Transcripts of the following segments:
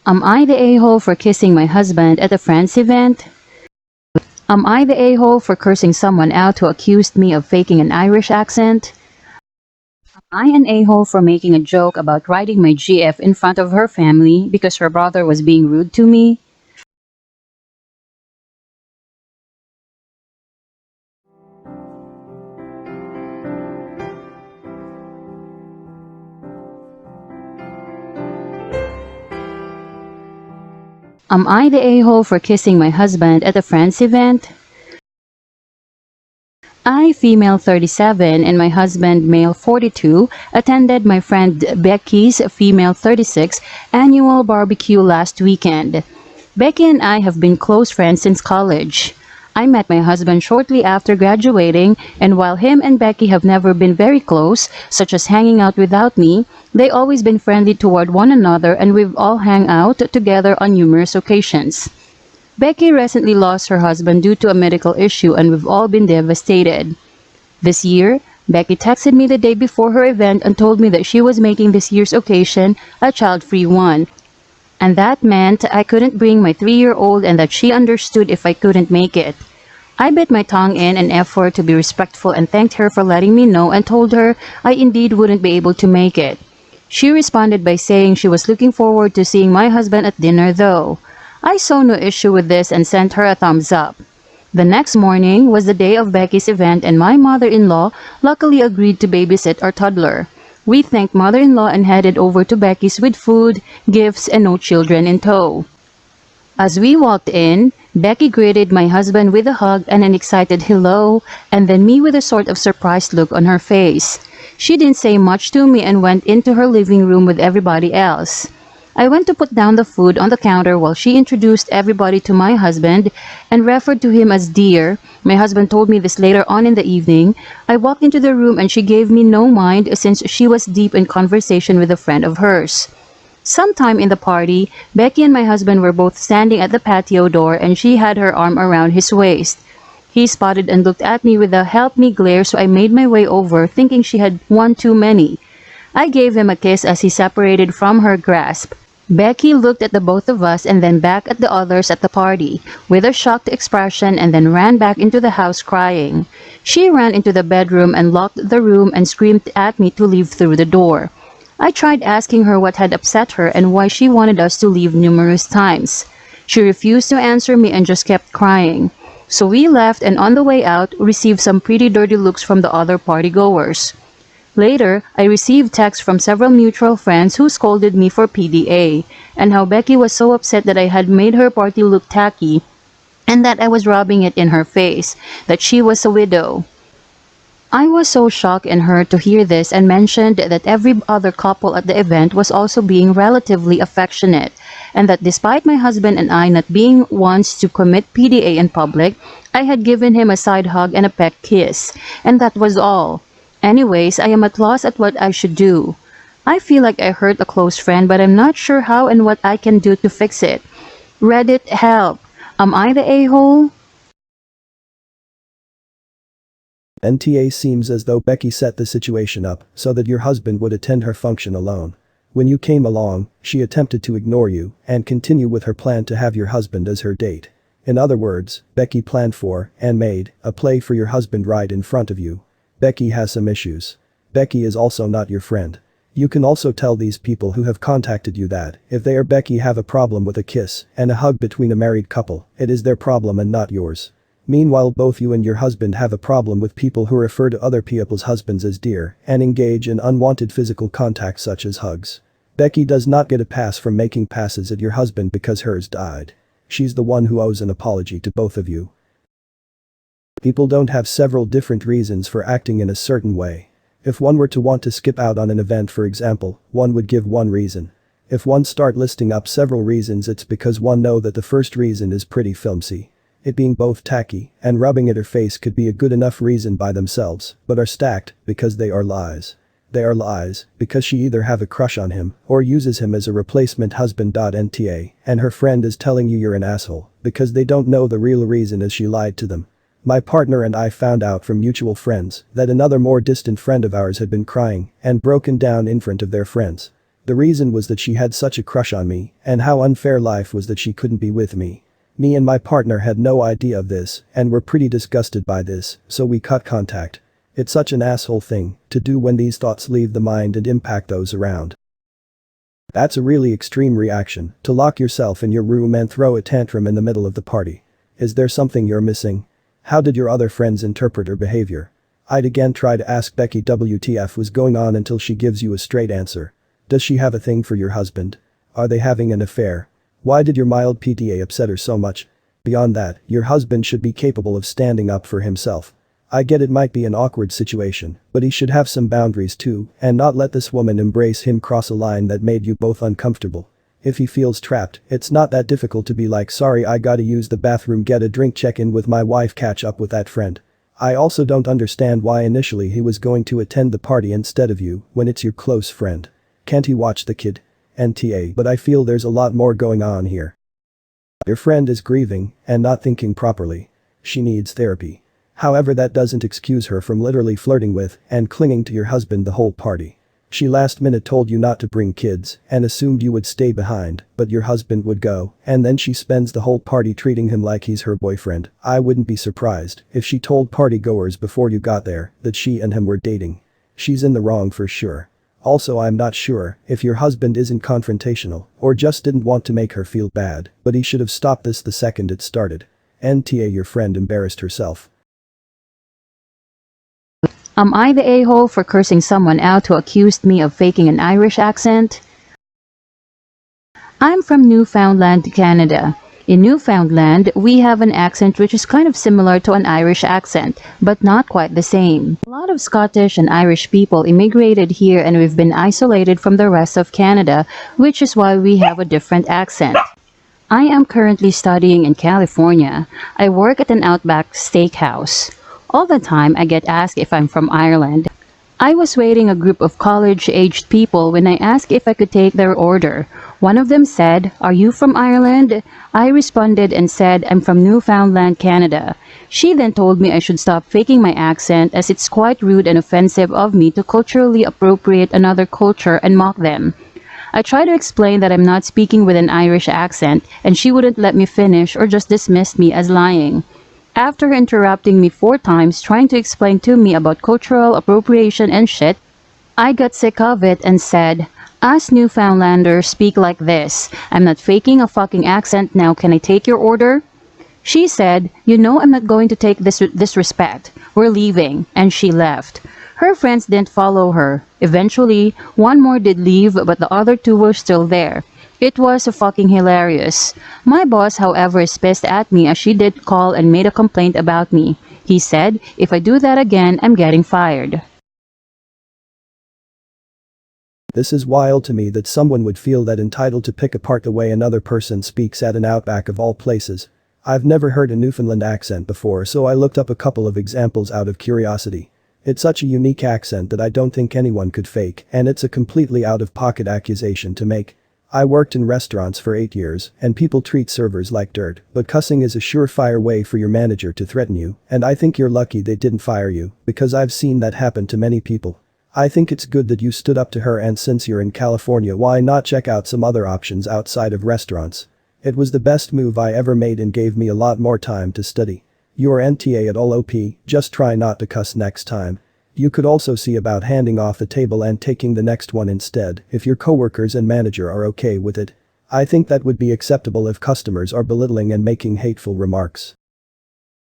Am I the a-hole for kissing my husband at a friend's event? Am I the a-hole for cursing someone out who accused me of faking an Irish accent? Am I an a-hole for making a joke about riding my GF in front of her family because her brother was being rude to me? Am I the a-hole for kissing my husband at a friend's event? I, female 37, and my husband, male 42, attended my friend Becky's, female 36, annual barbecue last weekend. Becky and I have been close friends since college. I met my husband shortly after graduating, and while him and Becky have never been very close, such as hanging out without me, they always been friendly toward one another, and we've all hung out together on numerous occasions. Becky recently lost her husband due to a medical issue, and we've all been devastated. This year, Becky texted me the day before her event and told me that she was making this year's occasion a child-free one. And that meant I couldn't bring my 3-year-old and that she understood if I couldn't make it. I bit my tongue in an effort to be respectful and thanked her for letting me know and told her I indeed wouldn't be able to make it. She responded by saying she was looking forward to seeing my husband at dinner though. I saw no issue with this and sent her a thumbs up. The next morning was the day of Becky's event and my mother-in-law luckily agreed to babysit our toddler. We thanked mother-in-law and headed over to Becky's with food, gifts, and no children in tow. As we walked in, Becky greeted my husband with a hug and an excited hello, and then me with a sort of surprised look on her face. She didn't say much to me and went into her living room with everybody else. I went to put down the food on the counter while she introduced everybody to my husband and referred to him as dear. My husband told me this later on in the evening. I walked into the room and she gave me no mind since she was deep in conversation with a friend of hers. Sometime in the party, Becky and my husband were both standing at the patio door and she had her arm around his waist. He spotted and looked at me with a help me glare, so I made my way over thinking she had one too many. I gave him a kiss as he separated from her grasp. Becky looked at the both of us and then back at the others at the party with a shocked expression and then ran back into the house crying. She ran into the bedroom and locked the room and screamed at me to leave through the door. I tried asking her what had upset her and why she wanted us to leave numerous times. She refused to answer me and just kept crying. So we left and on the way out received some pretty dirty looks from the other partygoers. Later, I received texts from several mutual friends who scolded me for PDA, and how Becky was so upset that I had made her party look tacky, and that I was rubbing it in her face, that she was a widow. I was so shocked and hurt to hear this and mentioned that every other couple at the event was also being relatively affectionate, and that despite my husband and I not being ones to commit PDA in public, I had given him a side hug and a peck kiss, and that was all. Anyways, I am at loss at what I should do. I feel like I hurt a close friend, but I'm not sure how and what I can do to fix it. Reddit, help. Am I the a-hole? NTA seems as though Becky set the situation up so that your husband would attend her function alone. When you came along, she attempted to ignore you and continue with her plan to have your husband as her date. In other words, Becky planned for and made a play for your husband right in front of you. Becky has some issues. Becky is also not your friend. You can also tell these people who have contacted you that, if they or Becky have a problem with a kiss and a hug between a married couple, it is their problem and not yours. Meanwhile, both you and your husband have a problem with people who refer to other people's husbands as dear and engage in unwanted physical contact such as hugs. Becky does not get a pass from making passes at your husband because hers died. She's the one who owes an apology to both of you. People don't have several different reasons for acting in a certain way. If one were to want to skip out on an event, for example, one would give one reason. If one start listing up several reasons, it's because one know that the first reason is pretty flimsy. It being both tacky and rubbing at her face could be a good enough reason by themselves, but are stacked because they are lies. They are lies because she either have a crush on him or uses him as a replacement husband. NTA, and her friend is telling you you're an asshole because they don't know the real reason as she lied to them. My partner and I found out from mutual friends that another more distant friend of ours had been crying and broken down in front of their friends. The reason was that she had such a crush on me, and how unfair life was that she couldn't be with me. Me and my partner had no idea of this, and were pretty disgusted by this, so we cut contact. It's such an asshole thing to do when these thoughts leave the mind and impact those around. That's a really extreme reaction, to lock yourself in your room and throw a tantrum in the middle of the party. Is there something you're missing? How did your other friends interpret her behavior? I'd again try to ask Becky WTF was going on until she gives you a straight answer. Does she have a thing for your husband? Are they having an affair? Why did your mild PTA upset her so much? Beyond that, your husband should be capable of standing up for himself. I get it might be an awkward situation, but he should have some boundaries too, and not let this woman embrace him cross a line that made you both uncomfortable. If he feels trapped, it's not that difficult to be like, sorry, I gotta use the bathroom, get a drink, check in with my wife, catch up with that friend. I also don't understand why initially he was going to attend the party instead of you when it's your close friend. Can't he watch the kid? NTA, but I feel there's a lot more going on here. Your friend is grieving and not thinking properly. She needs therapy. However, that doesn't excuse her from literally flirting with and clinging to your husband the whole party. She last minute told you not to bring kids and assumed you would stay behind, but your husband would go, and then she spends the whole party treating him like he's her boyfriend. I wouldn't be surprised if she told partygoers before you got there that she and him were dating. She's in the wrong for sure. Also, I'm not sure if your husband isn't confrontational or just didn't want to make her feel bad, but he should have stopped this the second it started. NTA, your friend embarrassed herself. Am I the a-hole for cursing someone out who accused me of faking an Irish accent? I'm from Newfoundland, Canada. In Newfoundland, we have an accent which is kind of similar to an Irish accent, but not quite the same. A lot of Scottish and Irish people immigrated here and we've been isolated from the rest of Canada, which is why we have a different accent. I am currently studying in California. I work at an Outback steakhouse. All the time I get asked if I'm from Ireland. I was waiting a group of college-aged people when I asked if I could take their order. One of them said, "Are you from Ireland?" I responded and said, "I'm from Newfoundland, Canada." She then told me I should stop faking my accent as it's quite rude and offensive of me to culturally appropriate another culture and mock them. I tried to explain that I'm not speaking with an Irish accent, and she wouldn't let me finish or just dismissed me as lying. After interrupting me 4 times trying to explain to me about cultural appropriation and shit, I got sick of it and said, "Us Newfoundlanders speak like this. I'm not faking a fucking accent now, can I take your order?" She said, "You know I'm not going to take this disrespect. We're leaving," and she left. Her friends didn't follow her. Eventually, one more did leave but the other 2 were still there. It was fucking hilarious. My boss, however, is pissed at me as she did call and made a complaint about me. He said, "If I do that again, I'm getting fired." This is wild to me that someone would feel that entitled to pick apart the way another person speaks at an Outback of all places. I've never heard a Newfoundland accent before, so I looked up a couple of examples out of curiosity. It's such a unique accent that I don't think anyone could fake, and it's a completely out-of-pocket accusation to make. I worked in restaurants for 8 years, and people treat servers like dirt, but cussing is a surefire way for your manager to threaten you, and I think you're lucky they didn't fire you, because I've seen that happen to many people. I think it's good that you stood up to her, and since you're in California, why not check out some other options outside of restaurants? It was the best move I ever made and gave me a lot more time to study. You're NTA at all OP, just try not to cuss next time. You could also see about handing off the table and taking the next one instead if your coworkers and manager are okay with it. I think that would be acceptable if customers are belittling and making hateful remarks.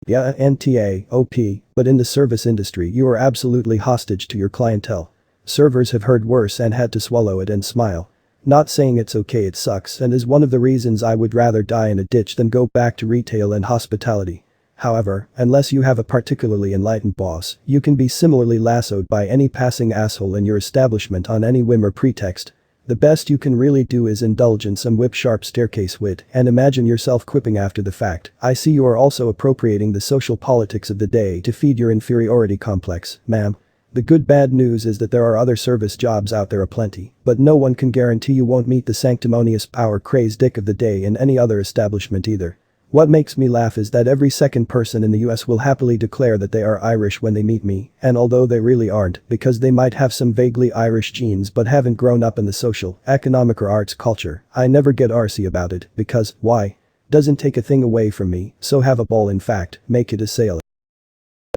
Yeah, NTA, OP, but in the service industry you are absolutely hostage to your clientele. Servers have heard worse and had to swallow it and smile. Not saying it's okay, it sucks and is one of the reasons I would rather die in a ditch than go back to retail and hospitality. However, unless you have a particularly enlightened boss, you can be similarly lassoed by any passing asshole in your establishment on any whim or pretext. The best you can really do is indulge in some whip-sharp staircase wit and imagine yourself quipping after the fact, "I see you are also appropriating the social politics of the day to feed your inferiority complex, ma'am." The good-bad news is that there are other service jobs out there aplenty, but no one can guarantee you won't meet the sanctimonious power-crazed dick of the day in any other establishment either. What makes me laugh is that every second person in the US will happily declare that they are Irish when they meet me, and although they really aren't, because they might have some vaguely Irish genes but haven't grown up in the social, economic or arts culture, I never get arsy about it, because, why? Doesn't take a thing away from me, so have a ball, in fact, make it a sale.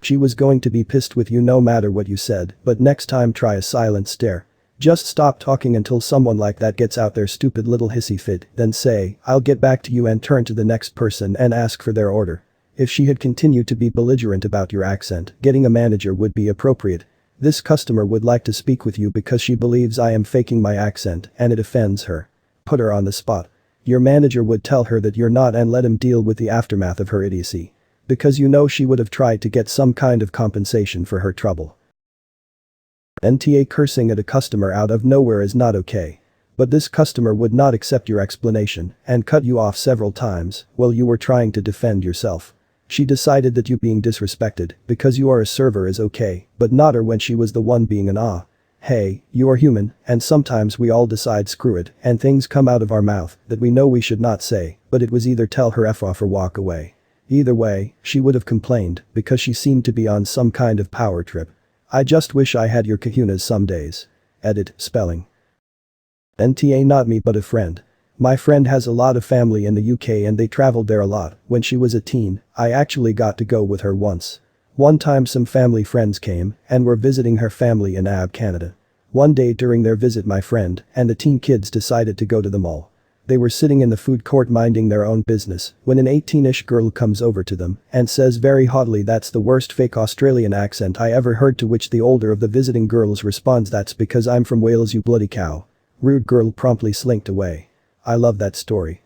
She was going to be pissed with you no matter what you said, but next time try a silent stare. Just stop talking until someone like that gets out their stupid little hissy fit, then say, "I'll get back to you," and turn to the next person and ask for their order. If she had continued to be belligerent about your accent, getting a manager would be appropriate. This customer would like to speak with you because she believes I am faking my accent and it offends her. Put her on the spot. Your manager would tell her that you're not and let him deal with the aftermath of her idiocy. Because you know she would have tried to get some kind of compensation for her trouble. NTA cursing at a customer out of nowhere is not okay. But this customer would not accept your explanation and cut you off several times while you were trying to defend yourself. She decided that you being disrespected because you are a server is okay, but not her when she was the one being an ah. Hey, you are human, and sometimes we all decide screw it and things come out of our mouth that we know we should not say, but it was either tell her F off or walk away. Either way, she would have complained because she seemed to be on some kind of power trip. I just wish I had your kahunas some days. Edit, spelling. NTA not me but a friend. My friend has a lot of family in the UK and they traveled there a lot. When she was a teen, I actually got to go with her once. One time some family friends came and were visiting her family in Canada. One day during their visit my friend and the teen kids decided to go to the mall. They were sitting in the food court minding their own business when an 18-ish girl comes over to them and says very haughtily, "That's the worst fake Australian accent I ever heard," to which the older of the visiting girls responds, "That's because I'm from Wales, you bloody cow." Rude girl promptly slinked away. I love that story.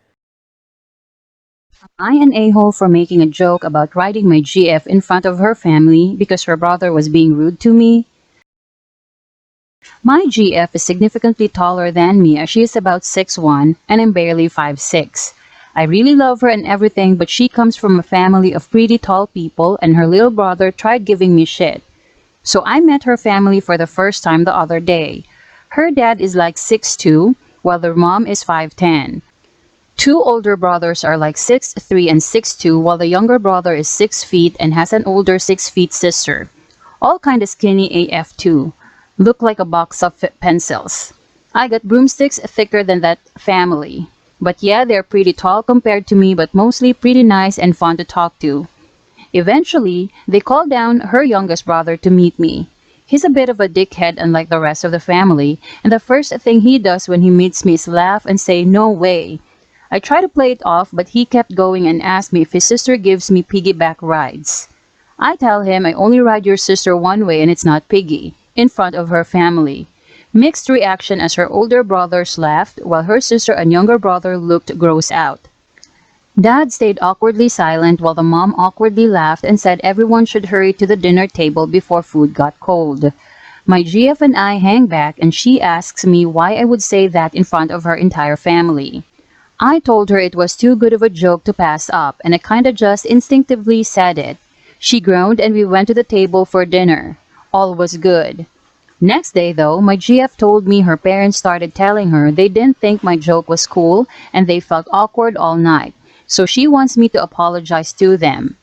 I an a-hole for making a joke about riding my GF in front of her family because her brother was being rude to me? My GF is significantly taller than me as she is about 6'1" and I'm barely 5'6". I really love her and everything, but she comes from a family of pretty tall people and her little brother tried giving me shit. So I met her family for the first time the other day. Her dad is like 6'2", while their mom is 5'10". Two older brothers are like 6'3" and 6'2", while the younger brother is 6 feet and has an older 6 feet sister. All kinda skinny AF too. Look like a box of pencils. I got broomsticks thicker than that family. But yeah, they're pretty tall compared to me, but mostly pretty nice and fun to talk to. Eventually, they called down her youngest brother to meet me. He's a bit of a dickhead unlike the rest of the family, and the first thing he does when he meets me is laugh and say, "No way." I try to play it off, but he kept going and asked me if his sister gives me piggyback rides. I tell him I only ride your sister one way and it's not piggy, in front of her family. Mixed reaction as her older brothers laughed while her sister and younger brother looked grossed out. Dad stayed awkwardly silent while the mom awkwardly laughed and said everyone should hurry to the dinner table before food got cold. My GF and I hang back and she asks me why I would say that in front of her entire family. I told her it was too good of a joke to pass up and I kinda just instinctively said it. She groaned and we went to the table for dinner. All was good. Next day though, my GF told me her parents started telling her they didn't think my joke was cool and they felt awkward all night. So she wants me to apologize to them.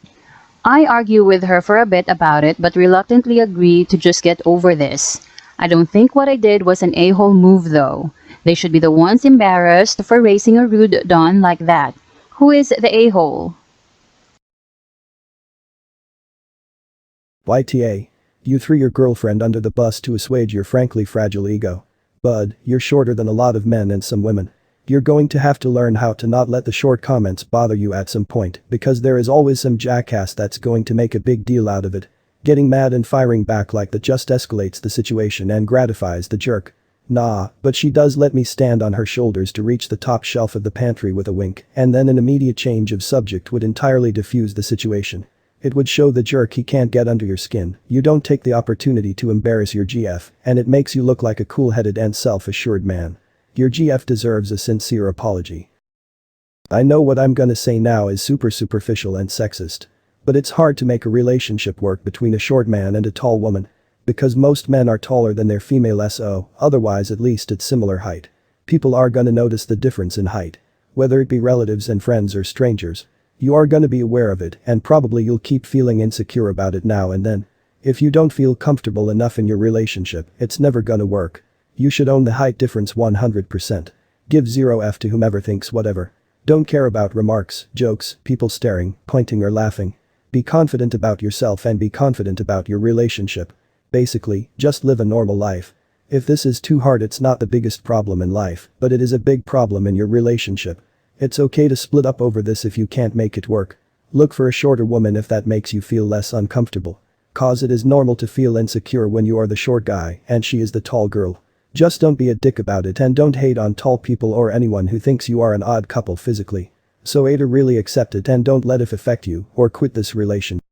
I argue with her for a bit about it but reluctantly agree to just get over this. I don't think what I did was an a-hole move though. They should be the ones embarrassed for raising a rude don like that. Who is the a-hole? YTA. You threw your girlfriend under the bus to assuage your frankly fragile ego. Bud, you're shorter than a lot of men and some women. You're going to have to learn how to not let the short comments bother you at some point because there is always some jackass that's going to make a big deal out of it. Getting mad and firing back like that just escalates the situation and gratifies the jerk. Nah, but she does let me stand on her shoulders to reach the top shelf of the pantry with a wink, and then an immediate change of subject would entirely diffuse the situation. It would show the jerk he can't get under your skin. You don't take the opportunity to embarrass your GF, and it makes you look like a cool-headed and self-assured man. Your GF deserves a sincere apology. I know what I'm gonna say now is super superficial and sexist. But it's hard to make a relationship work between a short man and a tall woman. Because most men are taller than their female SO, otherwise at least at similar height. People are gonna notice the difference in height. Whether it be relatives and friends or strangers. You are gonna be aware of it and probably you'll keep feeling insecure about it now and then. If you don't feel comfortable enough in your relationship, it's never gonna work. You should own the height difference 100%. Give 0 to whomever thinks whatever. Don't care about remarks, jokes, people staring, pointing or laughing. Be confident about yourself and be confident about your relationship. Basically, just live a normal life. If this is too hard, it's not the biggest problem in life, but it is a big problem in your relationship. It's okay to split up over this if you can't make it work. Look for a shorter woman if that makes you feel less uncomfortable. Cause it is normal to feel insecure when you are the short guy and she is the tall girl. Just don't be a dick about it and don't hate on tall people or anyone who thinks you are an odd couple physically. So either really accept it and don't let it affect you or quit this relationship.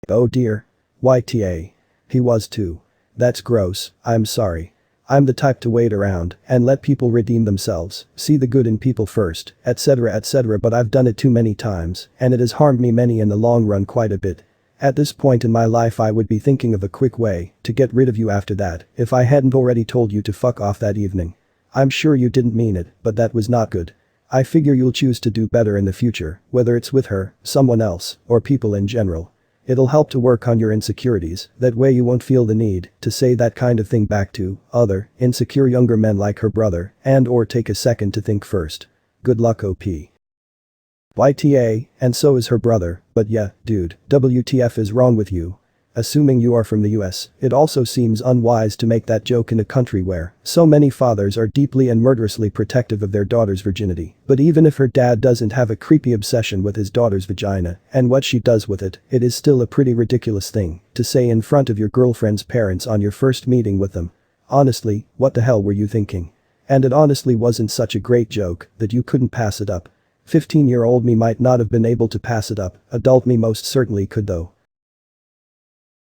Oh dear. YTA. He was too. That's gross, I'm sorry. I'm the type to wait around and let people redeem themselves, see the good in people first, etc, but I've done it too many times and it has harmed me in the long run quite a bit. At this point in my life I would be thinking of a quick way to get rid of you after that if I hadn't already told you to fuck off that evening. I'm sure you didn't mean it, but that was not good. I figure you'll choose to do better in the future, whether it's with her, someone else, or people in general. It'll help to work on your insecurities, that way you won't feel the need to say that kind of thing back to other insecure younger men like her brother and or take a second to think first. Good luck OP. YTA, and so is her brother, but yeah, dude, WTF is wrong with you? Assuming you are from the US, it also seems unwise to make that joke in a country where so many fathers are deeply and murderously protective of their daughter's virginity. But even if her dad doesn't have a creepy obsession with his daughter's vagina and what she does with it, it is still a pretty ridiculous thing to say in front of your girlfriend's parents on your first meeting with them. Honestly, what the hell were you thinking? And it honestly wasn't such a great joke that you couldn't pass it up. 15-year-old me might not have been able to pass it up, adult me most certainly could though.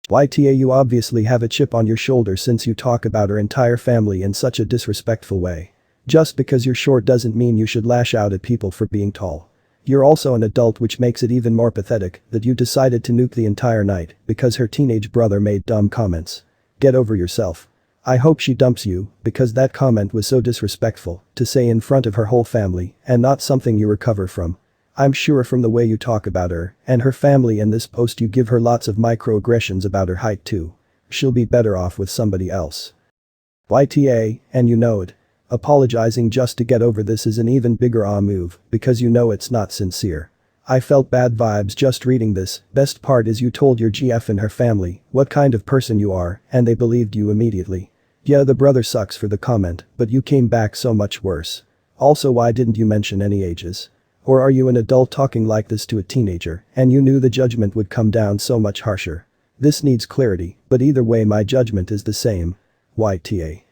YTA, you obviously have a chip on your shoulder since you talk about her entire family in such a disrespectful way. Just because you're short doesn't mean you should lash out at people for being tall. You're also an adult, which makes it even more pathetic that you decided to nuke the entire night because her teenage brother made dumb comments. Get over yourself. I hope she dumps you because that comment was so disrespectful to say in front of her whole family and not something you recover from. I'm sure from the way you talk about her and her family in this post you give her lots of microaggressions about her height too. She'll be better off with somebody else. YTA, and you know it. Apologizing just to get over this is an even bigger move because you know it's not sincere. I felt bad vibes just reading this. Best part is you told your GF and her family what kind of person you are and they believed you immediately. Yeah, the brother sucks for the comment, but you came back so much worse. Also, why didn't you mention any ages? Or are you an adult talking like this to a teenager and you knew the judgment would come down so much harsher? This needs clarity, but either way my judgment is the same. YTA.